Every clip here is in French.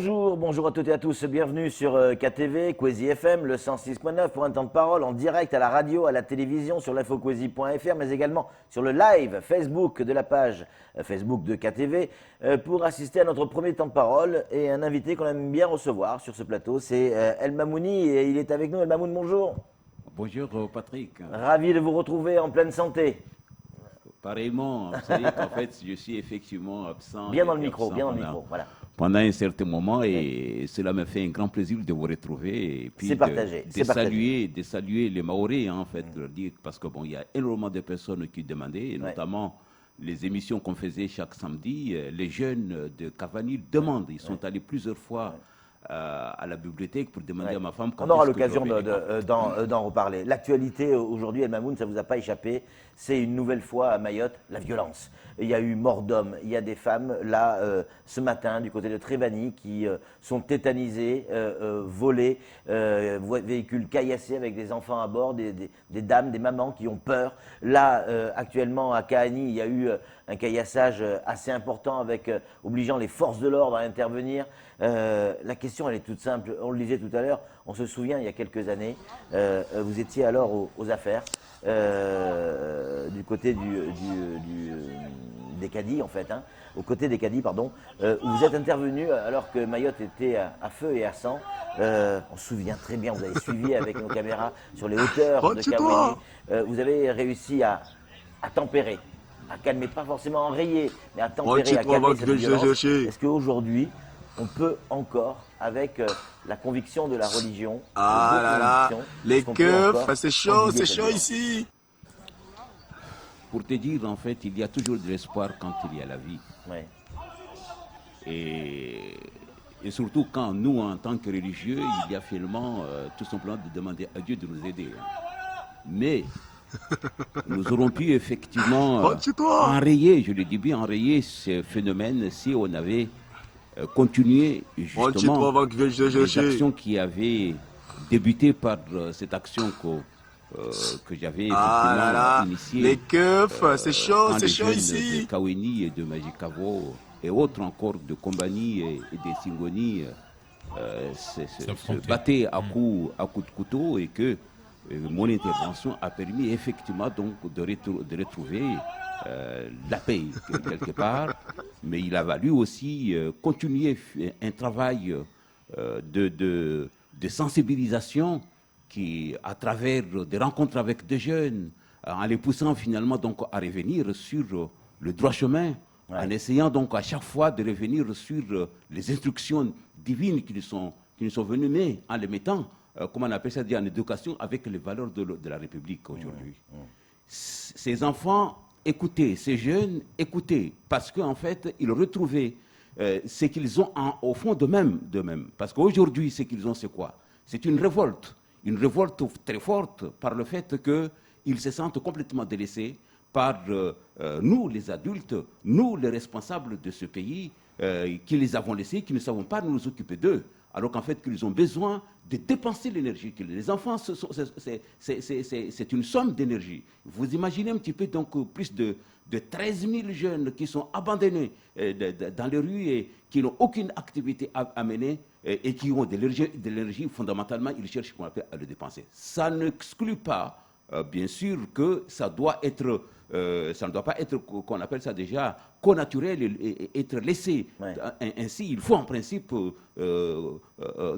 Bonjour à toutes et à tous, bienvenue sur KTV, Kwezi FM, le 106.9 pour un temps de parole en direct à la radio, à la télévision, sur l'infokwezi.fr, mais également sur le live Facebook de la page Facebook de KTV pour assister à notre premier temps de parole et un invité qu'on aime bien recevoir sur ce plateau, c'est El Mamouni et il est avec nous. El Mamoun, bonjour. Bonjour Patrick. Ravi de vous retrouver en pleine santé. Pareillement, vous savez qu'en fait, je suis effectivement absent. Bien dans le micro, voilà. Pendant un certain moment, et cela me fait un grand plaisir de vous retrouver. Et puis c'est partagé. De saluer les Maoris, en fait, parce que bon, il y a énormément de personnes qui demandaient, et notamment les émissions qu'on faisait chaque samedi. Les jeunes de Cavani demandent, ils sont allés plusieurs fois à la bibliothèque pour demander à ma femme. On aura l'occasion d'en reparler. L'actualité aujourd'hui, El Mamoun, ça ne vous a pas échappé, c'est une nouvelle fois à Mayotte la violence. Il y a eu mort d'hommes, il y a des femmes là ce matin du côté de Trébani qui sont tétanisées, volées, véhicules caillassés avec des enfants à bord, des dames, des mamans qui ont peur. Là actuellement à Kahani, il y a eu un caillassage assez important avec obligeant les forces de l'ordre à intervenir. La question elle est toute simple, on le disait tout à l'heure, on se souvient il y a quelques années, vous étiez alors aux affaires du côté des caddies en fait, aux côtés des caddies pardon, où vous êtes intervenu alors que Mayotte était à feu et à sang. On se souvient très bien, vous avez suivi avec nos caméras sur les hauteurs de Kaweni. Vous avez réussi à tempérer, à calmer, pas forcément enrayer, mais à tempérer, à calmer cette violence. Est-ce qu'aujourd'hui, on peut encore, avec la conviction de la religion, les keufs, c'est chaud ici. Pour te dire, en fait, il y a toujours de l'espoir quand il y a la vie. Ouais. Et surtout quand nous, en tant que religieux, il y a finalement tout simplement de demander à Dieu de nous aider. Mais nous aurons pu effectivement enrayer, je le dis bien, enrayer ce phénomène si on avait continué justement les actions qui avaient débuté par cette action que j'avais effectivement initiée. Les keufs, c'est chaud ici. De Kaweni et de Majikavo et autres encore de Kombani et des Singoni se battaient à coups de couteau et que mon intervention a permis effectivement donc de retrouver la paix quelque part, mais il a valu aussi continuer un travail de sensibilisation qui, à travers des rencontres avec des jeunes, en les poussant finalement donc à revenir sur le droit chemin, en essayant donc à chaque fois de revenir sur les instructions divines qui nous sont venues, mais en les mettant, comment on appelle ça, en éducation avec les valeurs de la République aujourd'hui. Ces enfants écoutaient, ces jeunes écoutaient, parce qu'en fait, ils retrouvaient ce qu'ils ont au fond d'eux-mêmes. Parce qu'aujourd'hui, ce qu'ils ont, c'est quoi? C'est une révolte très forte par le fait qu'ils se sentent complètement délaissés par nous, les adultes, nous, les responsables de ce pays, qui les avons laissés, qui ne savons pas nous occuper d'eux. Alors qu'en fait, qu'ils ont besoin de dépenser l'énergie. Les enfants, c'est une somme d'énergie. Vous imaginez un petit peu donc plus de 13 000 jeunes qui sont abandonnés dans les rues et qui n'ont aucune activité à mener et qui ont de l'énergie, fondamentalement, ils cherchent qu'on appelle à le dépenser. Ça n'exclut pas, bien sûr, que ça doit être... ça ne doit pas être, qu'on appelle ça déjà, connaturel et être laissé. Ainsi, il faut en principe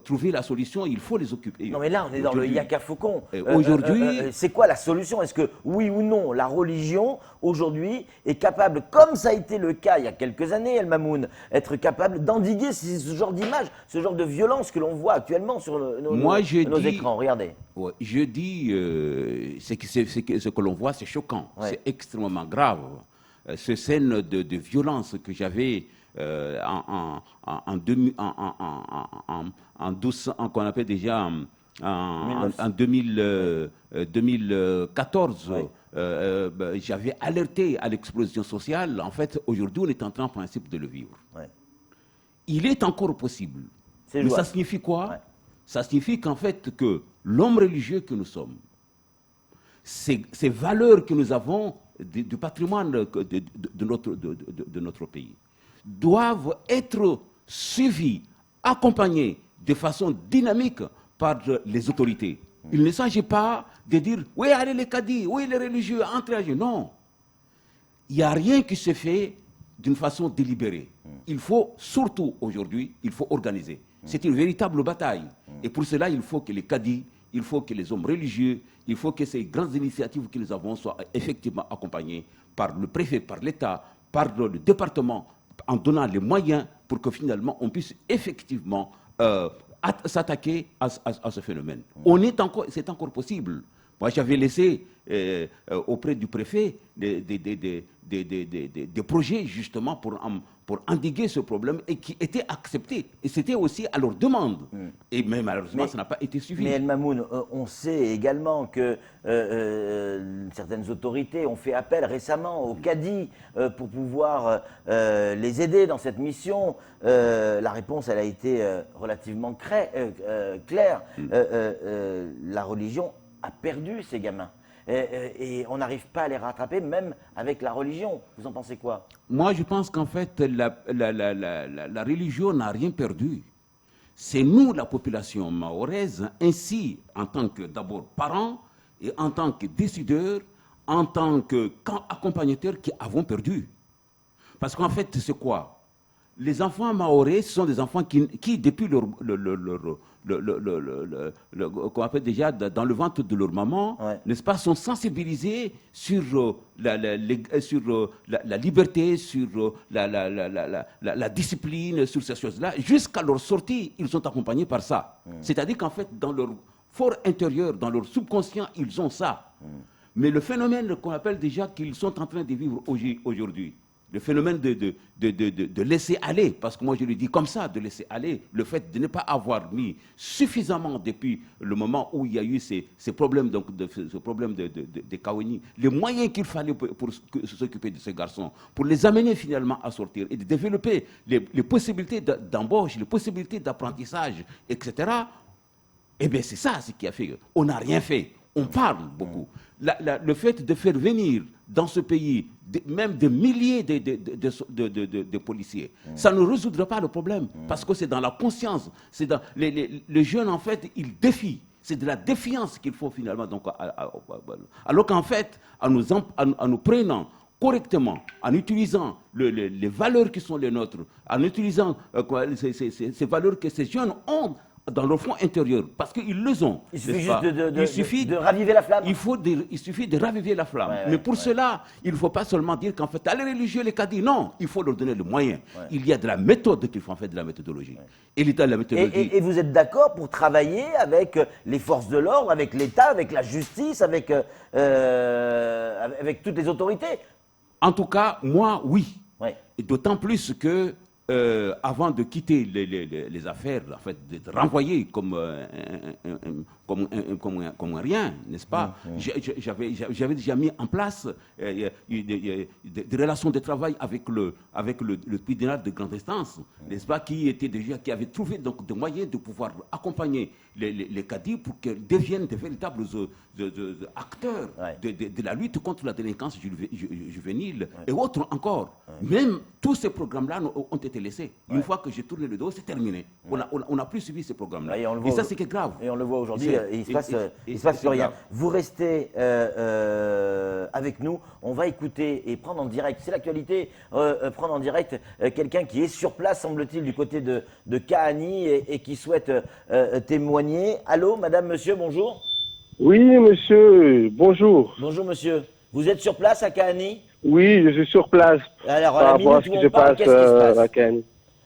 trouver la solution, il faut les occuper. Non mais là, on est dans le Yaka Faucon. Aujourd'hui, c'est quoi la solution? Est-ce que, oui ou non, la religion, aujourd'hui, est capable, comme ça a été le cas il y a quelques années, El Mamoun, être capable d'endiguer ce genre d'image, ce genre de violence que l'on voit actuellement sur nos écrans? Regardez. Ouais, je dis, ce que l'on voit, c'est choquant, c'est extrêmement grave. Ces scènes de violence que j'avais qu'on appelle déjà en 2014, j'avais alerté à l'explosion sociale. En fait, aujourd'hui, on est en train, en principe, de le vivre. Il est encore possible. Mais ça signifie quoi? Ça signifie qu'en fait, que l'homme religieux que nous sommes, ces valeurs que nous avons du patrimoine de notre pays, doivent être suivies accompagnés de façon dynamique par les autorités. Il ne s'agit pas de dire « oui, allez les cadis, oui, les religieux, entrez ». Non. Il n'y a rien qui se fait d'une façon délibérée. Il faut, surtout aujourd'hui, il faut organiser. C'est une véritable bataille. Et pour cela, il faut que les cadis, il faut que les hommes religieux, il faut que ces grandes initiatives que nous avons soient effectivement accompagnées par le préfet, par l'État, par le département, en donnant les moyens pour que finalement on puisse effectivement s'attaquer à ce phénomène. C'est encore possible. Moi, j'avais laissé auprès du préfet des projets justement pour endiguer ce problème et qui étaient acceptés. Et c'était aussi à leur demande. Et mais malheureusement, ça n'a pas été suffisant. Mais El Mamoun, on sait également que certaines autorités ont fait appel récemment aux cadis pour pouvoir les aider dans cette mission. La réponse, elle a été relativement claire. La religion a perdu ces gamins. Et on n'arrive pas à les rattraper, même avec la religion. Vous en pensez quoi? Moi, je pense qu'en fait, la religion n'a rien perdu. C'est nous, la population mahoraise, ainsi en tant que d'abord parents, et en tant que décideurs, en tant qu'accompagnateurs, qui avons perdu. Parce qu'en fait, c'est quoi? Les enfants mahorais sont des enfants qui depuis qu'on appelle déjà dans le ventre de leur maman, n'est-ce pas, sont sensibilisés sur la liberté, sur la discipline, sur ces choses-là. Jusqu'à leur sortie, ils sont accompagnés par ça. C'est-à-dire qu'en fait, dans leur fort intérieur, dans leur subconscient, ils ont ça. Mais le phénomène qu'on appelle déjà qu'ils sont en train de vivre aujourd'hui, le phénomène de laisser aller, parce que moi je le dis comme ça, de laisser aller, le fait de ne pas avoir mis suffisamment depuis le moment où il y a eu ces problèmes, donc ce problème de Kawini, les moyens qu'il fallait pour s'occuper de ces garçons, pour les amener finalement à sortir et de développer les possibilités d'embauche, les possibilités d'apprentissage, etc. Eh bien c'est ça ce qui a fait. On n'a rien fait. On parle beaucoup. Le fait de faire venir dans ce pays même des milliers de policiers, ça ne résoudra pas le problème, parce que c'est dans la conscience, c'est dans les jeunes, en fait, ils défient. C'est de la défiance qu'il faut finalement. Donc, alors qu'en fait, en nous prenant correctement, en utilisant les valeurs qui sont les nôtres, en utilisant ces valeurs que ces jeunes ont dans leur fond intérieur, parce qu'ils le ont. Il suffit juste de raviver la flamme. Il suffit de raviver la flamme. Mais pour cela, il ne faut pas seulement dire qu'en fait, les religieux, les cadis, non, il faut leur donner le moyen. Il y a de la méthode qu'il faut en fait, de la méthodologie. Et l'État de la méthodologie. Et vous êtes d'accord pour travailler avec les forces de l'ordre, avec l'État, avec la justice, avec toutes les autorités? En tout cas, moi, oui. Et d'autant plus que avant de quitter les affaires, en fait, d'être renvoyé comme rien, n'est-ce pas? J'avais déjà mis en place des relations de travail avec le tribunal de grande instance, n'est-ce pas, qui avait trouvé donc des moyens de pouvoir accompagner les cadis pour qu'ils deviennent de véritables acteurs de la lutte contre la délinquance juvénile et autres encore. Même tous ces programmes-là ont été laissés. Une fois que j'ai tourné le dos, c'est terminé. On n'a plus suivi ces programmes-là. Et ça, c'est grave. Et on le voit aujourd'hui, il ne se passe plus rien. Vous restez avec nous. On va écouter et prendre en direct, c'est l'actualité, prendre en direct quelqu'un qui est sur place, semble-t-il, du côté de Kahani et qui souhaite témoigner. Allô, madame, monsieur, bonjour. Oui, monsieur, bonjour. Bonjour, monsieur. Vous êtes sur place à Kahani? Oui, je suis sur place. Alors, à la minute où on parle, qu'est-ce qui se passe?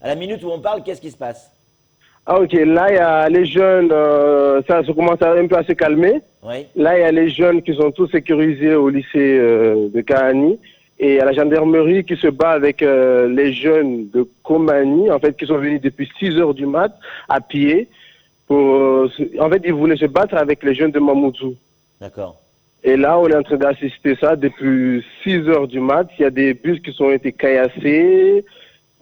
À la minute où on parle, qu'est-ce qui se passe? Ah, ok. Là, il y a les jeunes, ça commence un peu à se calmer. Oui. Là, il y a les jeunes qui sont tous sécurisés au lycée de Kahani. Et il y a la gendarmerie qui se bat avec les jeunes de Komani, en fait, qui sont venus depuis 6 heures du mat, à pied. En fait, ils voulaient se battre avec les jeunes de Mamoudzou. D'accord. Et là, on est en train d'assister ça depuis 6 heures du mat. Il y a des bus qui ont été caillassés.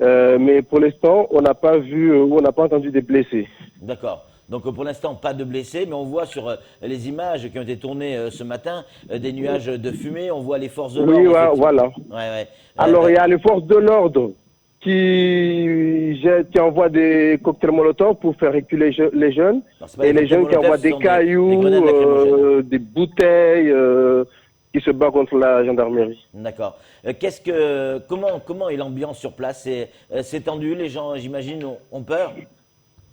Mais pour l'instant, on n'a pas vu, on n'a pas entendu des blessés. D'accord. Donc pour l'instant, pas de blessés, mais on voit sur les images qui ont été tournées ce matin des nuages de fumée. On voit les forces de l'ordre. Oui, voilà. Ouais. Alors il y a les forces de l'ordre qui envoient des cocktails Molotov pour faire reculer les jeunes. Non, c'est pas Et des les jeunes qui cocktails envoient Molotov, des ce sont cailloux, des grenades lacrymogènes. des bouteilles, qui se battent contre la gendarmerie. D'accord. Comment est l'ambiance sur place? C'est tendu, les gens, j'imagine, ont peur?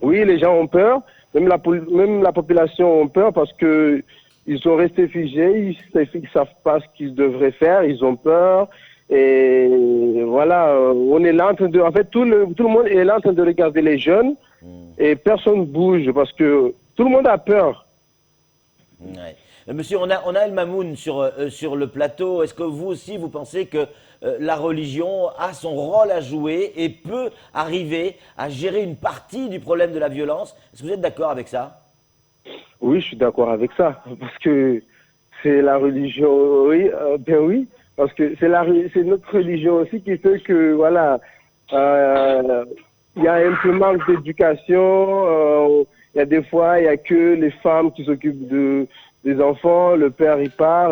Oui, les gens ont peur, même la population ont peur parce que ils sont restés figés, ils savent pas ce qu'ils devraient faire, ils ont peur. Et voilà, on est là en train de, en fait, tout le monde est là en train de regarder les jeunes et personne bouge parce que tout le monde a peur. Ouais. Monsieur, on a El Mamoun sur le plateau. Est-ce que vous aussi, vous pensez que la religion a son rôle à jouer et peut arriver à gérer une partie du problème de la violence? Est-ce que vous êtes d'accord avec ça? Oui, je suis d'accord avec ça parce que c'est la religion, oui, bien oui, parce que c'est notre religion aussi qui fait que, voilà, il y a un peu manque d'éducation, il y a des fois, il n'y a que les femmes qui s'occupent des enfants, le père il part.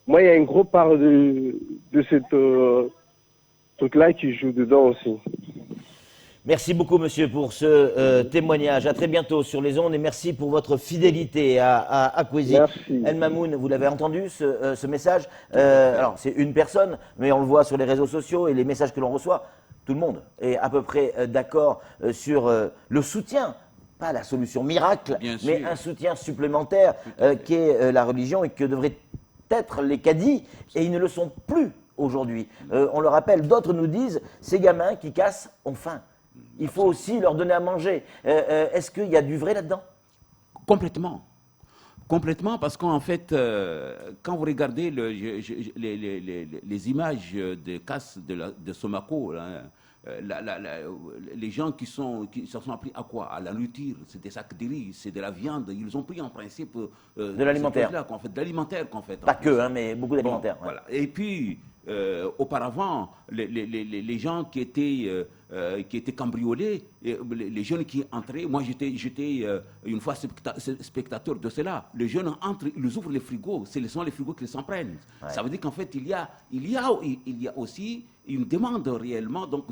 Moi, il y a une grosse part de cette truc-là qui joue dedans aussi. Merci beaucoup, monsieur, pour ce témoignage. À très bientôt sur les ondes et merci pour votre fidélité à Akwezi. Merci. El Mamoun, vous l'avez entendu, ce message. Alors, c'est une personne, mais on le voit sur les réseaux sociaux et les messages que l'on reçoit. Tout le monde est à peu près d'accord sur le soutien. Pas la solution miracle, mais un soutien supplémentaire qui est la religion et que devraient être les cadis, et ils ne le sont plus aujourd'hui. On le rappelle, d'autres nous disent, ces gamins qui cassent ont faim. Il faut aussi leur donner à manger. Est-ce qu'il y a du vrai là-dedans? Complètement. Complètement, parce qu'en fait, quand vous regardez les images de casse de Somako, là, les gens qui se sont appris à quoi? À la nourriture, c'est des sacs de riz, c'est de la viande. Ils ont pris en principe de l'alimentaire. De l'alimentaire qu'on fait. Pas que, hein, mais beaucoup d'alimentaire. Bon, ouais. Voilà. Et puis, auparavant, les gens qui étaient cambriolés, les jeunes qui entraient, moi j'étais une fois spectateur de cela. Les jeunes entrent, ils ouvrent les frigos, ce sont les frigos qui s'en prennent. Ouais. Ça veut dire qu'en fait, il y a aussi une demande réellement donc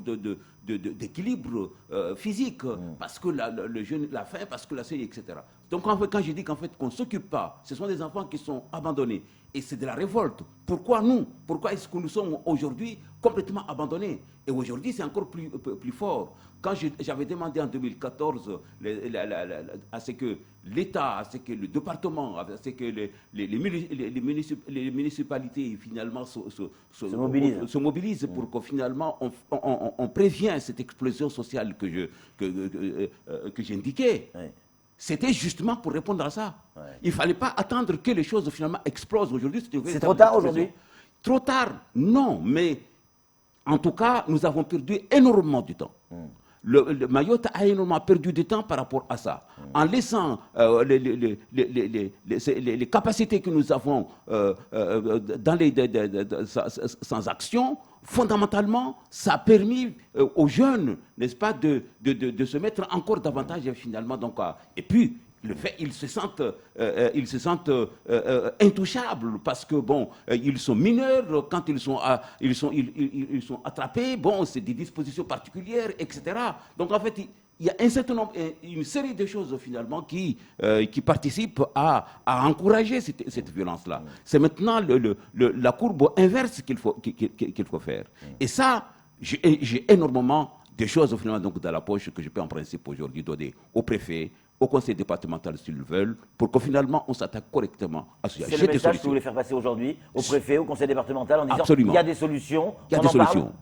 d'équilibre physique, parce que le jeune, la faim, parce que la saignée, etc. Donc en fait, quand je dis qu'en fait qu'on ne s'occupe pas, ce sont des enfants qui sont abandonnés. Et c'est de la révolte. Pourquoi nous? Pourquoi est-ce que nous sommes aujourd'hui complètement abandonnés? Et aujourd'hui, c'est encore plus fort. Quand j'avais demandé en 2014 à ce que l'État, à ce que le département, à ce que les municipalités finalement se mobilisent pour que finalement on prévienne cette explosion sociale que j'indiquais. Oui. C'était justement pour répondre à ça. Ouais. Il ne fallait pas attendre que les choses finalement explosent aujourd'hui. C'est trop tard aujourd'hui? Trop tard, non, mais en tout cas, nous avons perdu énormément de temps. Le Mayotte a énormément perdu du temps par rapport à ça. En laissant les capacités que nous avons sans action, fondamentalement, ça a permis aux jeunes, n'est-ce pas, de se mettre encore davantage finalement. Donc, et puis, le fait, ils se sentent intouchables parce que bon, ils sont mineurs quand ils sont attrapés. Bon, c'est des dispositions particulières, etc. Donc en fait, il y a un certain nombre, une série de choses finalement qui participent à encourager cette violence-là. C'est maintenant la courbe inverse qu'il faut faire. Et ça, j'ai énormément de choses finalement donc dans la poche que je peux en principe aujourd'hui donner au préfet, au conseil départemental s'ils le veulent, pour que finalement on s'attaque correctement à ce sujet. C'est le message que vous voulez faire passer aujourd'hui au préfet, au conseil départemental en disant Absolument. Il y a des solutions, il y a des solutions.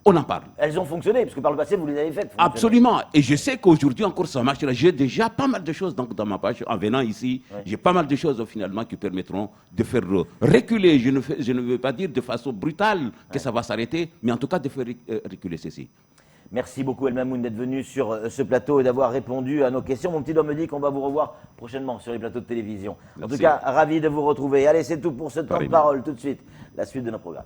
On en parle. Elles ont fonctionné, parce que par le passé, vous les avez faites. Absolument. Et je sais qu'aujourd'hui encore ça marche. J'ai déjà pas mal de choses dans ma page. En venant ici, j'ai pas mal de choses finalement qui permettront de faire reculer, je ne veux pas dire de façon brutale que ça va s'arrêter, mais en tout cas de faire reculer ceci. Merci beaucoup El Mamoun d'être venu sur ce plateau et d'avoir répondu à nos questions. Mon petit doigt me dit qu'on va vous revoir prochainement sur les plateaux de télévision. Merci. En tout cas, ravi de vous retrouver. Allez, c'est tout pour ce temps de parole. Tout de suite, la suite de nos programmes.